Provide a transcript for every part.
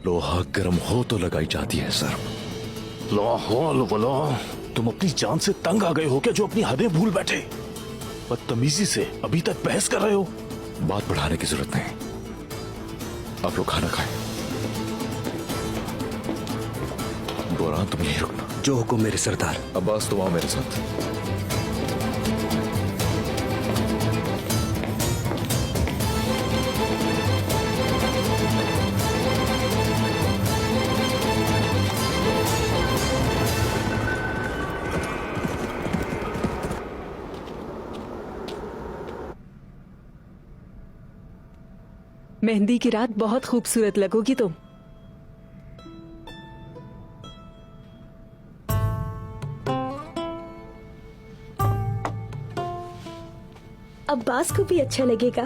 लोहा गर्म हो तो लगाई जाती है सर। लाहौल वला, तुम अपनी जान से तंग आ गए हो क्या जो अपनी हदें भूल बैठे? बदतमीजी से अभी तक बहस कर रहे हो। बात बढ़ाने की जरूरत नहीं, आप लोग खाना खाएं। बोरान तुम यहीं रुकना। जो हुक्म मेरे सरदार। अब्बास तुम आओ मेरे साथ। मेहंदी की रात बहुत खूबसूरत लगोगी तुम। अब्बास को भी अच्छा लगेगा।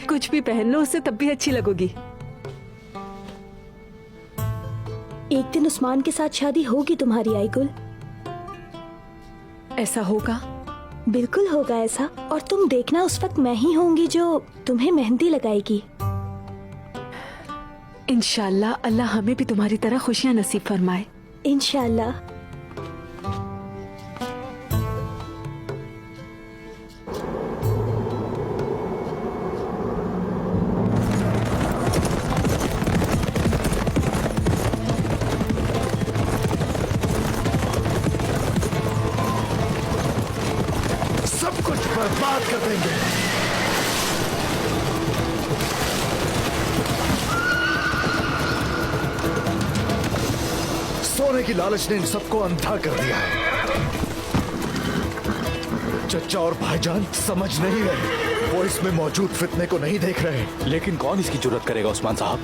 कुछ भी पहन लो उससे तब भी अच्छी लगोगी। एक दिन उस्मान के साथ शादी होगी तुम्हारी आईगुल। ऐसा होगा? बिल्कुल होगा ऐसा, और तुम देखना उस वक्त मैं ही होंगी जो तुम्हें मेहंदी लगाएगी। इंशाल्लाह अल्लाह हमें भी तुम्हारी तरह खुशियां नसीब फरमाए। इंशाल्लाह। सब कुछ बर्बाद कर देंगे। सोने की लालच ने इन सबको अंधा कर दिया है। चचा और भाईजान समझ नहीं रहे, वो इसमें मौजूद फितने को नहीं देख रहे। लेकिन कौन इसकी जुर्रत करेगा उस्मान साहब?